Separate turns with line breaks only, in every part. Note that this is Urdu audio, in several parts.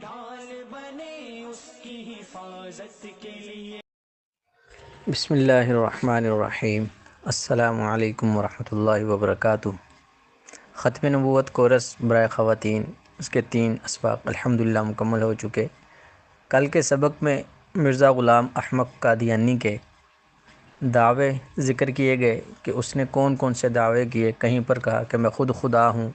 ڈھال بنے اس کی حفاظت کے لیے۔
بسم اللہ الرحمن الرحیم۔ السلام علیکم ورحمۃ اللہ وبرکاتہ۔ ختم نبوت کورس برائے خواتین، اس کے 3 اسباق الحمدللہ مکمل ہو چکے۔ کل کے سبق میں مرزا غلام احمد قادیانی کے دعوے ذکر کیے گئے کہ اس نے کون کون سے دعوے کیے۔ کہیں پر کہا کہ میں خود خدا ہوں،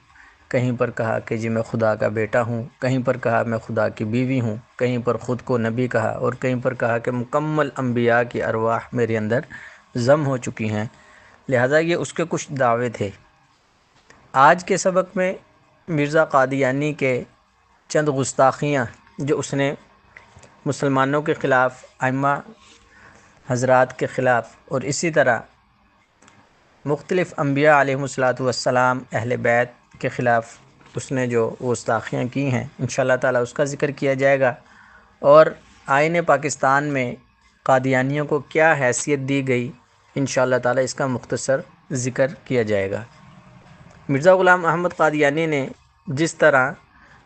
کہیں پر کہا کہ جی میں خدا کا بیٹا ہوں، کہیں پر کہا میں خدا کی بیوی ہوں، کہیں پر خود کو نبی کہا، اور کہیں پر کہا کہ مکمل انبیاء کی ارواح میرے اندر ضم ہو چکی ہیں۔ لہٰذا یہ اس کے کچھ دعوے تھے۔ آج کے سبق میں مرزا قادیانی کے چند گستاخیاں جو اس نے مسلمانوں کے خلاف، ائمہ حضرات کے خلاف، اور اسی طرح مختلف انبیاء علیہ السلام اہل بیت کے خلاف اس نے جو گستاخیاں کی ہیں، انشاءاللہ تعالیٰ اس کا ذکر کیا جائے گا، اور آئین پاکستان میں قادیانیوں کو کیا حیثیت دی گئی، انشاءاللہ تعالیٰ اس کا مختصر ذکر کیا جائے گا۔ مرزا غلام احمد قادیانی نے جس طرح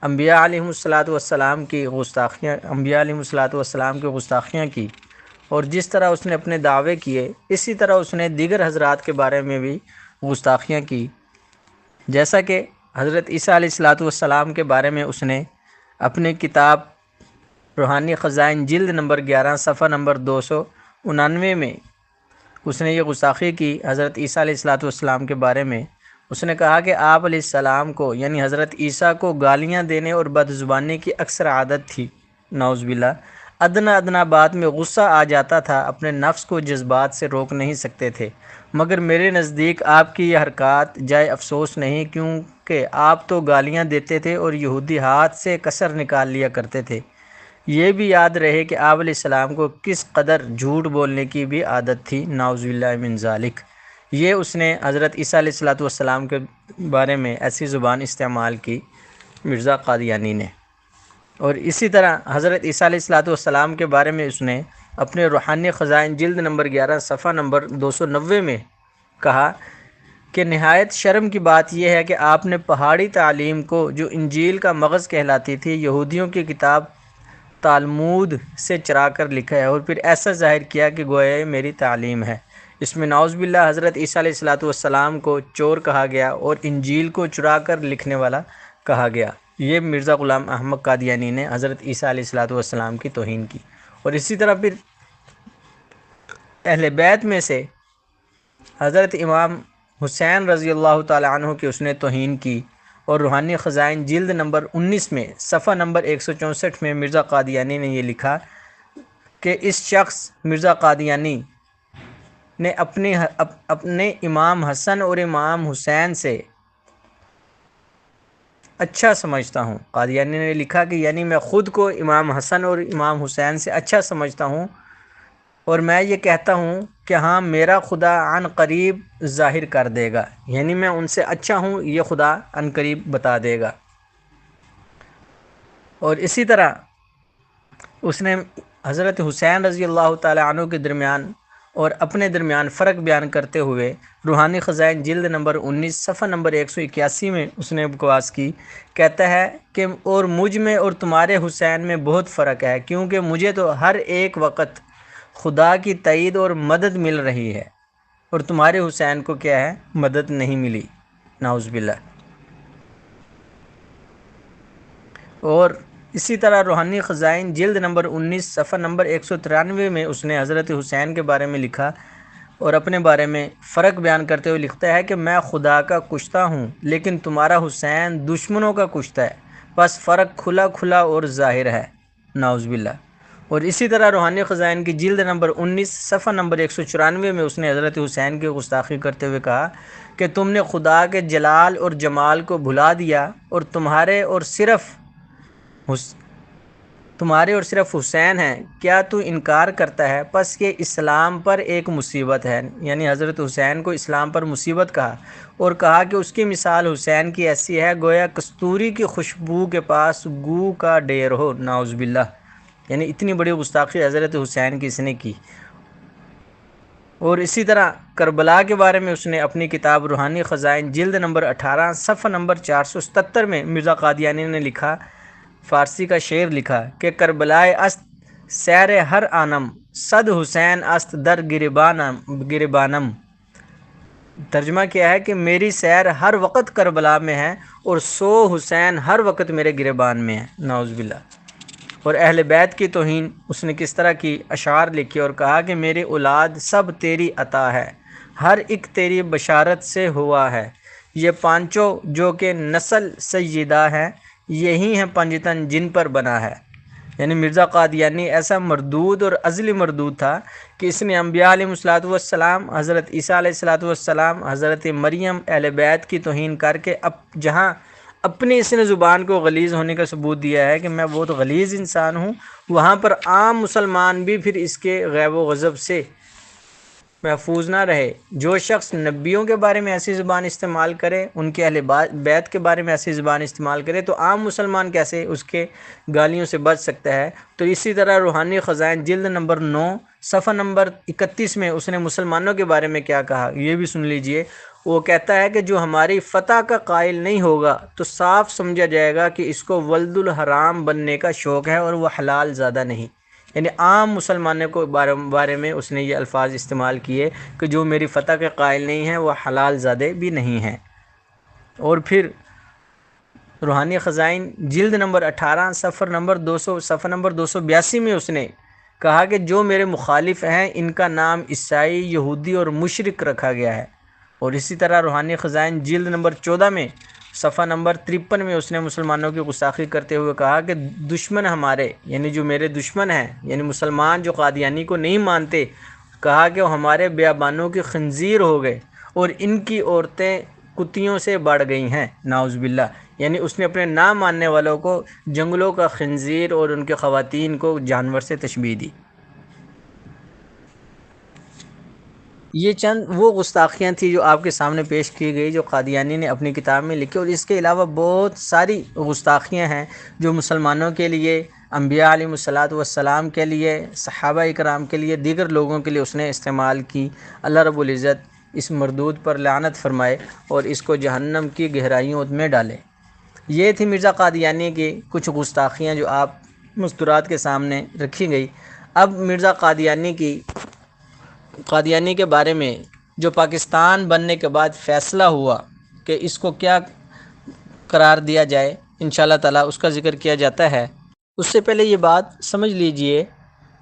انبیاء علیہ السلام کی گستاخیاں کی، اور جس طرح اس نے اپنے دعوے کیے، اسی طرح اس نے دیگر حضرات کے بارے میں بھی گستاخیاں کی۔ جیسا کہ حضرت عیسیٰ علیہ السلام کے بارے میں اس نے اپنی کتاب روحانی خزائن جلد نمبر 11 صفحہ نمبر 299 میں اس نے یہ گستاخی کی۔ حضرت عیسیٰ علیہ السلام کے بارے میں اس نے کہا کہ آپ علیہ السلام کو، یعنی حضرت عیسیٰ کو، گالیاں دینے اور بدزبانی کی اکثر عادت تھی، نعوذ باللہ۔ ادنا بات میں غصہ آ جاتا تھا، اپنے نفس کو جذبات سے روک نہیں سکتے تھے، مگر میرے نزدیک آپ کی یہ حرکات جائے افسوس نہیں، کیونکہ آپ تو گالیاں دیتے تھے اور یہودی ہاتھ سے کسر نکال لیا کرتے تھے۔ یہ بھی یاد رہے کہ آپ علیہ السلام کو کس قدر جھوٹ بولنے کی بھی عادت تھی، نعوذ باللہ من ذالک۔ یہ اس نے حضرت عیسیٰ علیہ السلام کے بارے میں ایسی زبان استعمال کی مرزا قادیانی نے۔ اور اسی طرح حضرت عیسیٰ علیہ السلام کے بارے میں اس نے اپنے روحانی خزائن جلد نمبر 11 صفحہ نمبر 290 میں کہا کہ نہایت شرم کی بات یہ ہے کہ آپ نے پہاڑی تعلیم کو، جو انجیل کا مغز کہلاتی تھی، یہودیوں کی کتاب تالمود سے چرا کر لکھا ہے، اور پھر ایسا ظاہر کیا کہ گویا یہ میری تعلیم ہے۔ اس میں نعوذ باللہ حضرت عیسیٰ علیہ السلام کو چور کہا گیا اور انجیل کو چرا کر لکھنے والا کہا گیا۔ یہ مرزا غلام احمد قادیانی نے حضرت عیسیٰ علیہ السلام کی توہین کی۔ اور اسی طرح پھر اہل بیت میں سے حضرت امام حسین رضی اللہ تعالی عنہ کی اس نے توہین کی، اور روحانی خزائن جلد نمبر 19 میں صفحہ نمبر 164 میں مرزا قادیانی نے یہ لکھا کہ اس شخص مرزا قادیانی نے اپنے امام حسن اور امام حسین سے اچھا سمجھتا ہوں۔ قادیانی نے لکھا کہ یعنی میں خود کو امام حسن اور امام حسین سے اچھا سمجھتا ہوں، اور میں یہ کہتا ہوں کہ ہاں میرا خدا عن قریب ظاہر کر دے گا، یعنی میں ان سے اچھا ہوں، یہ خدا عن قریب بتا دے گا۔ اور اسی طرح اس نے حضرت حسین رضی اللہ تعالی عنہ کے درمیان اور اپنے درمیان فرق بیان کرتے ہوئے روحانی خزائن جلد نمبر 19 صفحہ نمبر 181 میں اس نے بکواس کی، کہتا ہے کہ اور مجھ میں اور تمہارے حسین میں بہت فرق ہے، کیونکہ مجھے تو ہر ایک وقت خدا کی تائید اور مدد مل رہی ہے، اور تمہارے حسین کو کیا ہے، مدد نہیں ملی، نعوذ باللہ۔ اور اسی طرح روحانی خزائن جلد نمبر 19 صفحہ نمبر 193 میں اس نے حضرت حسین کے بارے میں لکھا، اور اپنے بارے میں فرق بیان کرتے ہوئے لکھتا ہے کہ میں خدا کا کشتہ ہوں، لیکن تمہارا حسین دشمنوں کا کشتہ ہے، بس فرق کھلا اور ظاہر ہے، نعوذ باللہ۔ اور اسی طرح روحانی خزائن کی جلد نمبر 19 صفحہ نمبر 194 میں اس نے حضرت حسین کی گستاخی کرتے ہوئے کہا کہ تم نے خدا کے جلال اور جمال کو بھلا دیا، اور تمہارے اور صرف حسین ہیں، کیا تو انکار کرتا ہے؟ پس یہ اسلام پر ایک مصیبت ہے، یعنی حضرت حسین کو اسلام پر مصیبت کہا، اور کہا کہ اس کی مثال حسین کی ایسی ہے گویا کستوری کی خوشبو کے پاس گو کا ڈیر ہو، نعوذ باللہ۔ یعنی اتنی بڑی گستاخی حضرت حسین کی اس نے کی۔ اور اسی طرح کربلا کے بارے میں اس نے اپنی کتاب روحانی خزائن جلد نمبر 18 صفحہ نمبر 477 میں مرزا قادیانی نے لکھا، فارسی کا شعر لکھا کہ کربلائے است سیر ہر آنم، صد حسین است در گریبانم۔ ترجمہ کیا ہے کہ میری سیر ہر وقت کربلا میں ہے اور 100 حسین ہر وقت میرے گریبان میں ہیں، نعوذ باللہ۔ اور اہل بیت کی توہین اس نے کس طرح کی اشعار لکھی اور کہا کہ میری اولاد سب تیری عطا ہے، ہر ایک تیری بشارت سے ہوا ہے، یہ پانچوں جو کہ نسل سیدہ ہے، یہی ہیں پنجتن جن پر بنا ہے۔ یعنی مرزا قادیانی ایسا مردود اور ازلی مردود تھا کہ اس نے انبیاء علیہ السلام، حضرت عیسیٰ علیہ السلام، حضرت مریم، اہل بیت کی توہین کر کے جہاں اپنی اس نے زبان کو غلیظ ہونے کا ثبوت دیا ہے کہ میں بہت غلیظ انسان ہوں، وہاں پر عام مسلمان بھی پھر اس کے غیب و غضب سے محفوظ نہ رہے۔ جو شخص نبیوں کے بارے میں ایسی زبان استعمال کرے، ان کے اہل بیت کے بارے میں ایسی زبان استعمال کرے، تو عام مسلمان کیسے اس کے گالیوں سے بچ سکتا ہے؟ تو اسی طرح روحانی خزائن جلد نمبر 9 صفحہ نمبر 31 میں اس نے مسلمانوں کے بارے میں کیا کہا، یہ بھی سن لیجئے۔ وہ کہتا ہے کہ جو ہماری فتح کا قائل نہیں ہوگا تو صاف سمجھا جائے گا کہ اس کو ولد الحرام بننے کا شوق ہے اور وہ حلال زادہ نہیں۔ یعنی عام مسلمانوں کو بارے میں اس نے یہ الفاظ استعمال کیے کہ جو میری فتح کے قائل نہیں ہیں وہ حلال زادے بھی نہیں ہیں۔ اور پھر روحانی خزائن جلد نمبر 18 صفحہ نمبر 282 میں اس نے کہا کہ جو میرے مخالف ہیں ان کا نام عیسائی، یہودی اور مشرک رکھا گیا ہے۔ اور اسی طرح روحانی خزائن جلد نمبر 14 میں صفحہ نمبر 53 میں اس نے مسلمانوں کی گستاخی کرتے ہوئے کہا کہ دشمن ہمارے، یعنی جو میرے دشمن ہیں، یعنی مسلمان جو قادیانی کو نہیں مانتے، کہا کہ وہ ہمارے بیابانوں کی خنزیر ہو گئے اور ان کی عورتیں کتیوں سے بڑھ گئی ہیں، نعوذ باللہ۔ یعنی اس نے اپنے نہ ماننے والوں کو جنگلوں کا خنزیر اور ان کے خواتین کو جانور سے تشبیہ دی۔ یہ چند وہ گستاخیاں تھیں جو آپ کے سامنے پیش کی گئی، جو قادیانی نے اپنی کتاب میں لکھی، اور اس کے علاوہ بہت ساری گستاخیاں ہیں جو مسلمانوں کے لیے، انبیاء علیہ السلام کے لیے، صحابہ اکرام کے لیے، دیگر لوگوں کے لیے اس نے استعمال کی۔ اللہ رب العزت اس مردود پر لعنت فرمائے اور اس کو جہنم کی گہرائیوں میں ڈالے۔ یہ تھی مرزا قادیانی کی کچھ گستاخیاں جو آپ مستورات کے سامنے رکھی گئی۔ اب مرزا قادیانی کے بارے میں جو پاکستان بننے کے بعد فیصلہ ہوا کہ اس کو کیا قرار دیا جائے، انشاءاللہ تعالی اس کا ذکر کیا جاتا ہے۔ اس سے پہلے یہ بات سمجھ لیجئے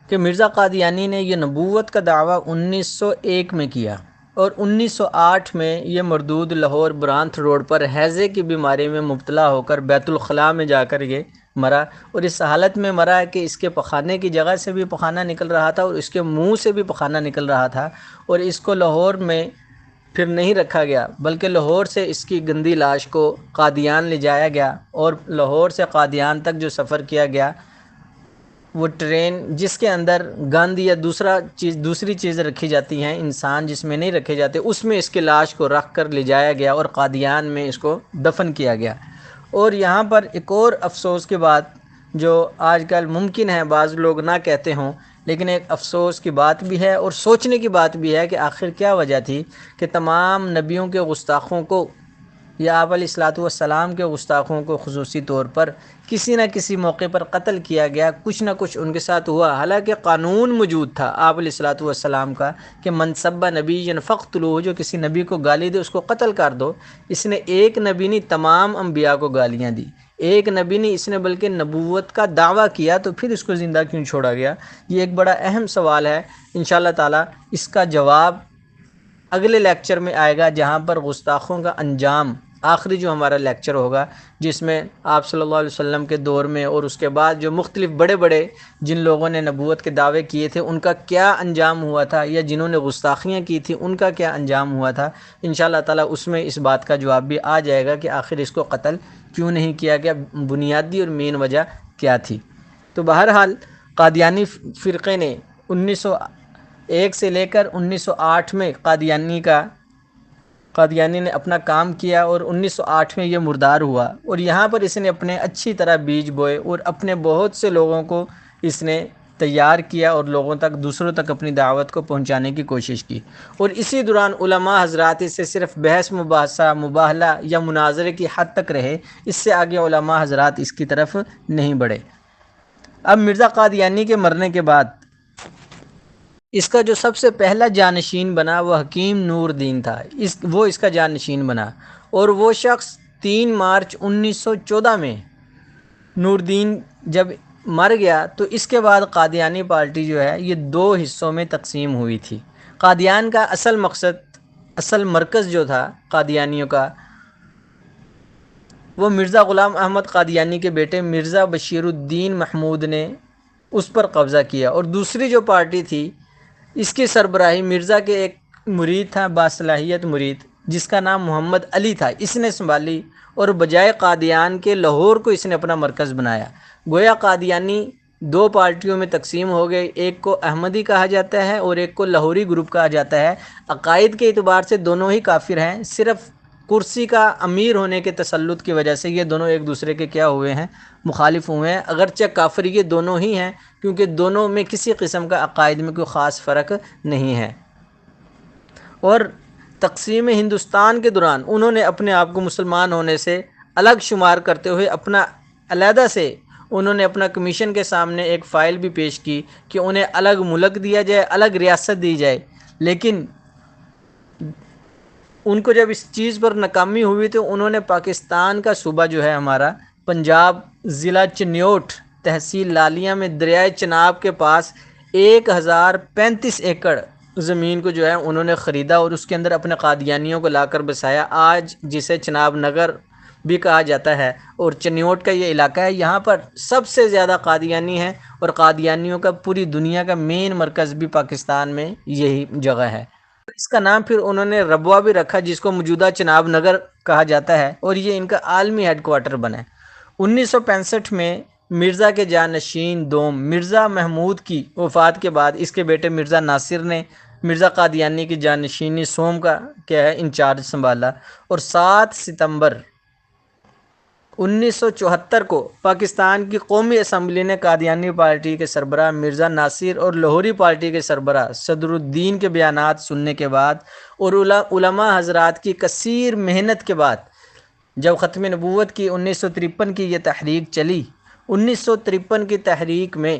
کہ مرزا قادیانی نے یہ نبوت کا دعویٰ 1901 میں کیا اور 1908 میں یہ مردود لاہور برانتھ روڈ پر ہیضے کی بیماری میں مبتلا ہو کر بیت الخلاء میں جا کر یہ مرا، اور اس حالت میں مرا کہ اس کے پخانے کی جگہ سے بھی پخانہ نکل رہا تھا اور اس کے منہ سے بھی پخانہ نکل رہا تھا، اور اس کو لاہور میں پھر نہیں رکھا گیا بلکہ لاہور سے اس کی گندی لاش کو قادیان لے جایا گیا، اور لاہور سے قادیان تک جو سفر کیا گیا وہ ٹرین جس کے اندر گند یا دوسری چیزیں رکھی جاتی ہیں، انسان جس میں نہیں رکھے جاتے، اس میں اس کی لاش کو رکھ کر لے جایا گیا اور قادیان میں اس کو دفن کیا گیا۔ اور یہاں پر ایک اور افسوس کی بات جو آج کل ممکن ہے بعض لوگ نہ کہتے ہوں، لیکن ایک افسوس کی بات بھی ہے اور سوچنے کی بات بھی ہے کہ آخر کیا وجہ تھی کہ تمام نبیوں کے گستاخوں کو یا آپ علیہ السلام کے گستاخوں کو خصوصی طور پر کسی نہ کسی موقع پر قتل کیا گیا، کچھ نہ کچھ ان کے ساتھ ہوا، حالانکہ قانون موجود تھا آپ علیہ السلام کا کہ من سب نبی فقتلوہ، جو کسی نبی کو گالی دے اس کو قتل کر دو۔ اس نے ایک نبی نہیں تمام انبیاء کو گالیاں دی، ایک نبی نہیں، اس نے بلکہ نبوت کا دعویٰ کیا، تو پھر اس کو زندہ کیوں چھوڑا گیا؟ یہ ایک بڑا اہم سوال ہے۔ انشاءاللہ تعالی اس کا جواب اگلے لیکچر میں آئے گا، جہاں پر گستاخوں کا انجام، آخری جو ہمارا لیکچر ہوگا، جس میں آپ صلی اللہ علیہ وسلم کے دور میں اور اس کے بعد جو مختلف بڑے بڑے جن لوگوں نے نبوت کے دعوے کیے تھے ان کا کیا انجام ہوا تھا، یا جنہوں نے گستاخیاں کی تھی ان کا کیا انجام ہوا تھا، انشاءاللہ تعالی اس میں اس بات کا جواب بھی آ جائے گا کہ آخر اس کو قتل کیوں نہیں کیا گیا، بنیادی اور مین وجہ کیا تھی۔ تو بہرحال قادیانی فرقے نے 1901 سے لے کر 1908 میں قادیانی نے اپنا کام کیا، اور 1908 میں یہ مردار ہوا، اور یہاں پر اس نے اپنے اچھی طرح بیج بوئے اور اپنے بہت سے لوگوں کو اس نے تیار کیا اور لوگوں تک دوسروں تک اپنی دعوت کو پہنچانے کی کوشش کی، اور اسی دوران علماء حضرات اس سے صرف بحث مباحثہ مباہلہ یا مناظرے کی حد تک رہے، اس سے آگے علماء حضرات اس کی طرف نہیں بڑھے۔ اب مرزا قادیانی کے مرنے کے بعد اس کا جو سب سے پہلا جانشین بنا وہ حکیم نور الدین تھا، وہ اس کا جانشین بنا، اور وہ شخص 3 مارچ 1914 میں نور الدین جب مر گیا تو اس کے بعد قادیانی پارٹی جو ہے یہ 2 حصوں میں تقسیم ہوئی تھی۔ قادیان کا اصل مقصد، اصل مرکز جو تھا قادیانیوں کا، وہ مرزا غلام احمد قادیانی کے بیٹے مرزا بشیر الدین محمود نے اس پر قبضہ کیا، اور دوسری جو پارٹی تھی اس کی سربراہی مرزا کے ایک مرید تھا، باصلاحیت مرید، جس کا نام محمد علی تھا، اس نے سنبھالی، اور بجائے قادیان کے لاہور کو اس نے اپنا مرکز بنایا۔ گویا قادیانی 2 پارٹیوں میں تقسیم ہو گئے، ایک کو احمدی کہا جاتا ہے اور ایک کو لاہوری گروپ کہا جاتا ہے۔ عقائد کے اعتبار سے دونوں ہی کافر ہیں، صرف کرسی کا امیر ہونے کے تسلط کی وجہ سے یہ دونوں ایک دوسرے کے کیا ہوئے ہیں، مخالف ہوئے ہیں، اگرچہ کافر یہ دونوں ہی ہیں، کیونکہ دونوں میں کسی قسم کا عقائد میں کوئی خاص فرق نہیں ہے۔ اور تقسیم ہندوستان کے دوران انہوں نے اپنے آپ کو مسلمان ہونے سے الگ شمار کرتے ہوئے اپنا علیحدہ سے انہوں نے اپنا کمیشن کے سامنے ایک فائل بھی پیش کی کہ انہیں الگ ملک دیا جائے، الگ ریاست دی جائے، لیکن ان کو جب اس چیز پر ناکامی ہوئی تو انہوں نے پاکستان کا صوبہ جو ہے ہمارا پنجاب، ضلع چنیوٹ، تحصیل لالیاں میں دریائے چناب کے پاس 1035 ایکڑ زمین کو جو ہے انہوں نے خریدا اور اس کے اندر اپنے قادیانیوں کو لا کر بسایا، آج جسے چناب نگر بھی کہا جاتا ہے، اور چنیوٹ کا یہ علاقہ ہے، یہاں پر سب سے زیادہ قادیانی ہیں، اور قادیانیوں کا پوری دنیا کا مین مرکز بھی پاکستان میں یہی جگہ ہے۔ اس کا نام پھر انہوں نے ربوہ بھی رکھا، جس کو موجودہ چناب نگر کہا جاتا ہے، اور یہ ان کا عالمی ہیڈ کوارٹر بنا ہے۔ 1965 میں مرزا کے جانشین دوم مرزا محمود کی وفات کے بعد اس کے بیٹے مرزا ناصر نے مرزا قادیانی کی جانشینی سوم کا کیا ہے انچارج سنبھالا، اور 7 ستمبر 1974 کو پاکستان کی قومی اسمبلی نے قادیانی پارٹی کے سربراہ مرزا ناصر اور لاہوری پارٹی کے سربراہ صدر الدین کے بیانات سننے کے بعد اور علماء حضرات کی کثیر محنت کے بعد جب ختم نبوت کی 1953 کی یہ تحریک چلی، 1953 کی تحریک میں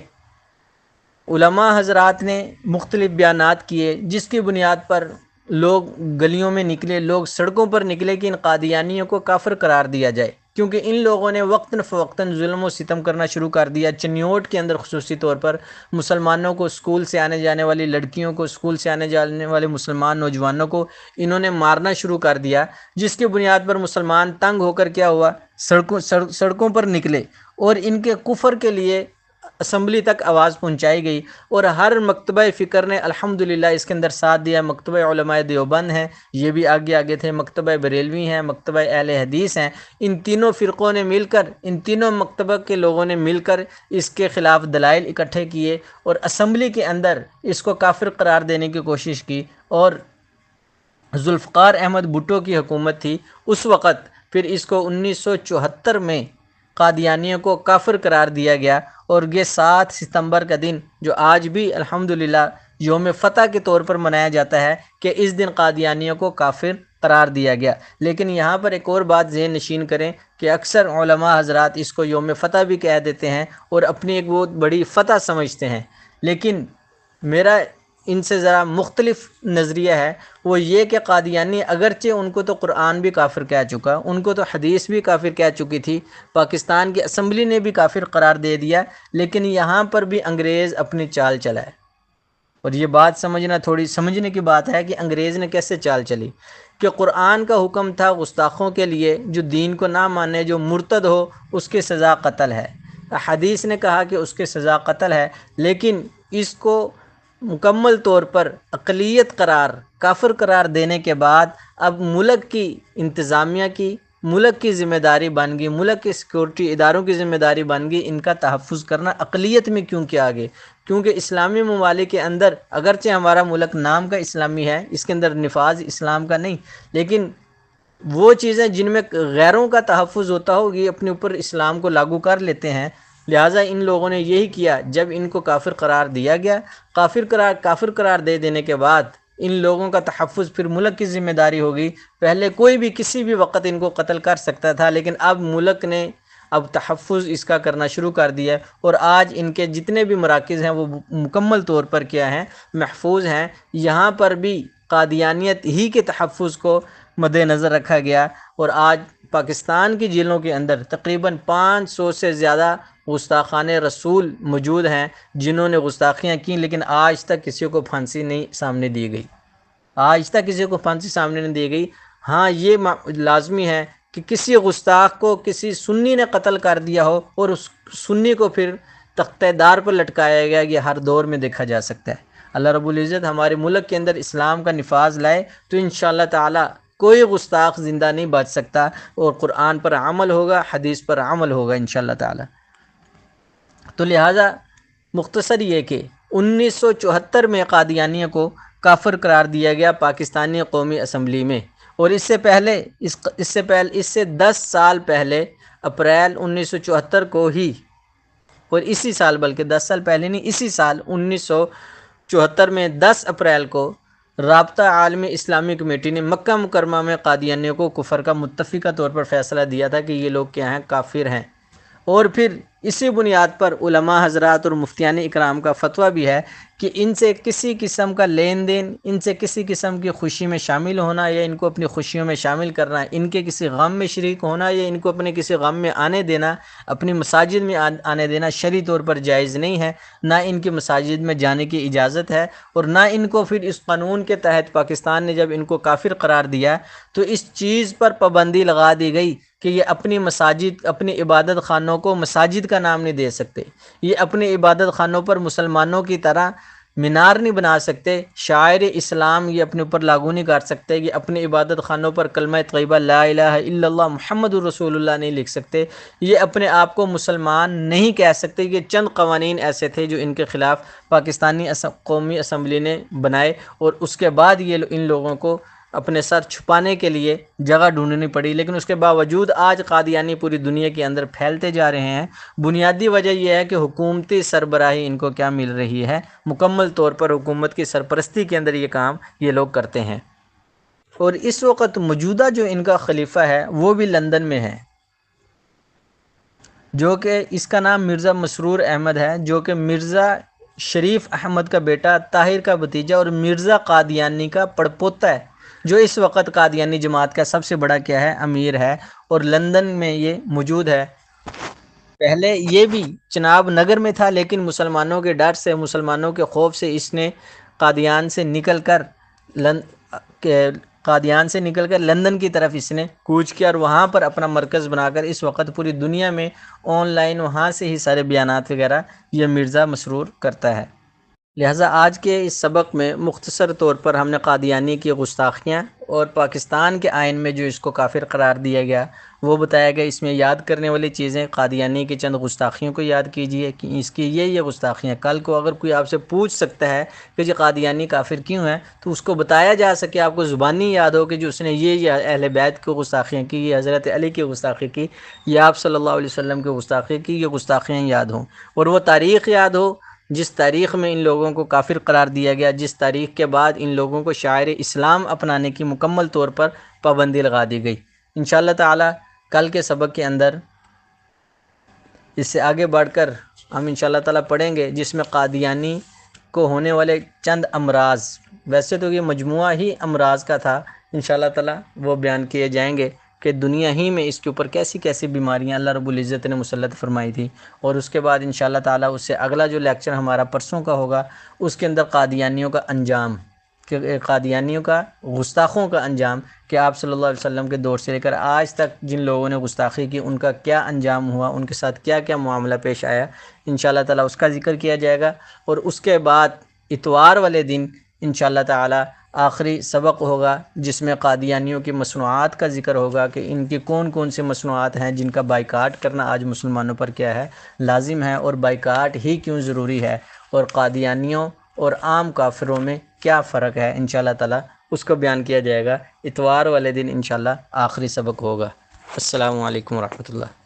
علماء حضرات نے مختلف بیانات کیے، جس کی بنیاد پر لوگ گلیوں میں نکلے، لوگ سڑکوں پر نکلے کہ ان قادیانیوں کو کافر قرار دیا جائے، کیونکہ ان لوگوں نے وقتاً فوقتاً ظلم و ستم کرنا شروع کر دیا۔ چنیوٹ کے اندر خصوصی طور پر مسلمانوں کو، اسکول سے آنے جانے والی لڑکیوں کو، اسکول سے آنے جانے والے مسلمان نوجوانوں کو انہوں نے مارنا شروع کر دیا، جس کی بنیاد پر مسلمان تنگ ہو کر کیا ہوا، سڑکوں پر نکلے، اور ان کے کفر کے لیے اسمبلی تک آواز پہنچائی گئی، اور ہر مکتبہ فکر نے الحمدللہ اس کے اندر ساتھ دیا۔ مکتبہ علماء دیوبند ہیں، یہ بھی آگے تھے، مکتبہ بریلوی ہیں، مکتبہ اہل حدیث ہیں، ان تینوں فرقوں نے مل کر، ان تینوں مکتبہ کے لوگوں نے مل کر اس کے خلاف دلائل اکٹھے کیے، اور اسمبلی کے اندر اس کو کافر قرار دینے کی کوشش کی، اور ذوالفقار احمد بھٹو کی حکومت تھی اس وقت، پھر اس کو 1974 میں قادیانیوں کو کافر قرار دیا گیا، اور یہ 7 ستمبر کا دن جو آج بھی الحمدللہ یوم فتح کے طور پر منایا جاتا ہے کہ اس دن قادیانیوں کو کافر قرار دیا گیا۔ لیکن یہاں پر ایک اور بات ذہن نشین کریں کہ اکثر علماء حضرات اس کو یوم فتح بھی کہہ دیتے ہیں اور اپنی ایک بہت بڑی فتح سمجھتے ہیں، لیکن میرا ان سے ذرا مختلف نظریہ ہے، وہ یہ کہ قادیانی اگرچہ ان کو تو قرآن بھی کافر کہہ چکا، ان کو تو حدیث بھی کافر کہہ چکی تھی، پاکستان کی اسمبلی نے بھی کافر قرار دے دیا، لیکن یہاں پر بھی انگریز اپنی چال چلائے۔ اور یہ بات سمجھنا، تھوڑی سمجھنے کی بات ہے کہ انگریز نے کیسے چال چلی، کہ قرآن کا حکم تھا گستاخوں کے لیے، جو دین کو نہ مانے، جو مرتد ہو، اس کی سزا قتل ہے۔ حدیث نے کہا کہ اس کی سزا قتل ہے، لیکن اس کو مکمل طور پر اقلیت قرار، کافر قرار دینے کے بعد اب ملک کی انتظامیہ کی، ملک کی ذمہ داری بن گئی، ملک کے سیکورٹی اداروں کی ذمہ داری بن گئی ان کا تحفظ کرنا۔ اقلیت میں کیوں کیا آگے؟ کیونکہ اسلامی ممالک کے اندر اگرچہ ہمارا ملک نام کا اسلامی ہے، اس کے اندر نفاذ اسلام کا نہیں، لیکن وہ چیزیں جن میں غیروں کا تحفظ ہوتا ہو، یہ اپنے اوپر اسلام کو لاگو کر لیتے ہیں۔ لہٰذا ان لوگوں نے یہی کیا، جب ان کو کافر قرار دیا گیا، کافر قرار دے دینے کے بعد ان لوگوں کا تحفظ پھر ملک کی ذمہ داری ہوگی۔ پہلے کوئی بھی کسی بھی وقت ان کو قتل کر سکتا تھا، لیکن اب ملک نے اب تحفظ اس کا کرنا شروع کر دیا، اور آج ان کے جتنے بھی مراکز ہیں وہ مکمل طور پر کیا ہیں، محفوظ ہیں۔ یہاں پر بھی قادیانیت ہی کے تحفظ کو مد نظر رکھا گیا، اور آج پاکستان کی جیلوں کے اندر تقریباً 500 سے زیادہ گستاخان رسول موجود ہیں جنہوں نے گستاخیاں کیں، لیکن آج تک کسی کو پھانسی نہیں سامنے دی گئی، آج تک کسی کو پھانسی سامنے نہیں دی گئی۔ ہاں یہ لازمی ہے کہ کسی گستاخ کو کسی سنی نے قتل کر دیا ہو اور اس سنی کو پھر تختہ دار پر لٹکایا گیا، یہ ہر دور میں دیکھا جا سکتا ہے۔ اللہ رب العزت ہمارے ملک کے اندر اسلام کا نفاذ لائے تو انشاءاللہ تعالی کوئی گستاخ زندہ نہیں بچ سکتا، اور قرآن پر عمل ہوگا، حدیث پر عمل ہوگا انشاءاللہ تعالی۔ تو لہٰذا مختصر یہ کہ 1974 میں قادیانیوں کو کافر قرار دیا گیا پاکستانی قومی اسمبلی میں، اور اس سے 10 سال پہلے اپریل 1974 کو ہی، اور اسی سال، بلکہ 10 سال پہلے نہیں، اسی سال 1974 میں 10 اپریل کو رابطہ عالمی اسلامی کمیٹی نے مکہ مکرمہ میں قادیانیوں کو کفر کا متفقہ طور پر فیصلہ دیا تھا کہ یہ لوگ کیا ہیں، کافر ہیں، اور پھر اسی بنیاد پر علماء حضرات اور مفتیان اکرام کا فتویٰ بھی ہے کہ ان سے کسی قسم کا لین دین، ان سے کسی قسم کی خوشی میں شامل ہونا یا ان کو اپنی خوشیوں میں شامل کرنا، ان کے کسی غم میں شریک ہونا یا ان کو اپنے کسی غم میں آنے دینا، اپنی مساجد میں آنے دینا شرعی طور پر جائز نہیں ہے، نہ ان کی مساجد میں جانے کی اجازت ہے، اور نہ ان کو پھر اس قانون کے تحت پاکستان نے جب ان کو کافر قرار دیا تو اس چیز پر پابندی لگا دی گئی کہ یہ اپنی مساجد، اپنی عبادت خانوں کو مساجد کا نام نہیں دے سکتے، یہ اپنی عبادت خانوں پر مسلمانوں کی طرح مینار نہیں بنا سکتے، شاعر اسلام یہ اپنے اوپر لاگو نہیں کر سکتے، کہ اپنی عبادت خانوں پر کلمہ طیبہ لا الہ الا اللہ محمد رسول اللہ نہیں لکھ سکتے، یہ اپنے آپ کو مسلمان نہیں کہہ سکتے۔ یہ چند قوانین ایسے تھے جو ان کے خلاف پاکستانی قومی اسمبلی نے بنائے، اور اس کے بعد یہ ان لوگوں کو اپنے سر چھپانے کے لیے جگہ ڈھونڈنی پڑی، لیکن اس کے باوجود آج قادیانی پوری دنیا کے اندر پھیلتے جا رہے ہیں۔ بنیادی وجہ یہ ہے کہ حکومتی سربراہی ان کو کیا مل رہی ہے، مکمل طور پر حکومت کی سرپرستی کے اندر یہ کام یہ لوگ کرتے ہیں۔ اور اس وقت موجودہ جو ان کا خلیفہ ہے وہ بھی لندن میں ہے، جو کہ اس کا نام مرزا مسرور احمد ہے، جو کہ مرزا شریف احمد کا بیٹا، طاہر کا بھتیجا اور مرزا قادیانی کا پڑپوتا ہے، جو اس وقت قادیانی جماعت کا سب سے بڑا کیا ہے، امیر ہے، اور لندن میں یہ موجود ہے۔ پہلے یہ بھی چناب نگر میں تھا، لیکن مسلمانوں کے ڈر سے، مسلمانوں کے خوف سے اس نے قادیان سے نکل کر لندن کی طرف اس نے کوچ کیا، اور وہاں پر اپنا مرکز بنا کر اس وقت پوری دنیا میں آن لائن وہاں سے ہی سارے بیانات وغیرہ یہ مرزا مسرور کرتا ہے۔ لہٰذا آج کے اس سبق میں مختصر طور پر ہم نے قادیانی کی گستاخیاں اور پاکستان کے آئین میں جو اس کو کافر قرار دیا گیا وہ بتایا گیا۔ اس میں یاد کرنے والی چیزیں، قادیانی کی چند گستاخیوں کو یاد کیجئے کہ اس کی یہ گستاخیاں، کل کو اگر کوئی آپ سے پوچھ سکتا ہے کہ جی قادیانی کافر کیوں ہیں تو اس کو بتایا جا سکے، آپ کو زبانی یاد ہو کہ جو اس نے یہ اہل بیت کی گستاخیاں کی، یہ حضرت علی کی گستاخی کی، یا آپ صلی اللہ علیہ وسلم کی گستاخی کی، یہ گستاخیاں یاد ہوں، اور وہ تاریخ یاد ہو جس تاریخ میں ان لوگوں کو کافر قرار دیا گیا، جس تاریخ کے بعد ان لوگوں کو شاعر اسلام اپنانے کی مکمل طور پر پابندی لگا دی گئی۔ انشاءاللہ تعالی کل کے سبق کے اندر اس سے آگے بڑھ کر ہم انشاءاللہ تعالی پڑھیں گے، جس میں قادیانی کو ہونے والے چند امراض، ویسے تو یہ مجموعہ ہی امراض کا تھا، انشاءاللہ تعالی وہ بیان کیے جائیں گے کہ دنیا ہی میں اس کے اوپر کیسی کیسی بیماریاں اللہ رب العزت نے مسلط فرمائی تھی۔ اور اس کے بعد انشاءاللہ تعالی اس سے اگلا جو لیکچر ہمارا پرسوں کا ہوگا اس کے اندر قادیانیوں کا انجام، کہ قادیانیوں کا، گستاخوں کا انجام، کہ آپ صلی اللہ علیہ وسلم کے دور سے لے کر آج تک جن لوگوں نے گستاخی کی ان کا کیا انجام ہوا، ان کے ساتھ کیا کیا معاملہ پیش آیا، انشاءاللہ تعالی اس کا ذکر کیا جائے گا۔ اور اس کے بعد اتوار والے دن انشاءاللہ تعالی آخری سبق ہوگا جس میں قادیانیوں کی مصنوعات کا ذکر ہوگا کہ ان کی کون کون سی مصنوعات ہیں جن کا بائیکاٹ کرنا آج مسلمانوں پر کیا ہے، لازم ہے، اور بائیکاٹ ہی کیوں ضروری ہے، اور قادیانیوں اور عام کافروں میں کیا فرق ہے، انشاءاللہ تعالی اس کو بیان کیا جائے گا۔ اتوار والے دن انشاءاللہ آخری سبق ہوگا۔ السلام علیکم ورحمۃ اللہ۔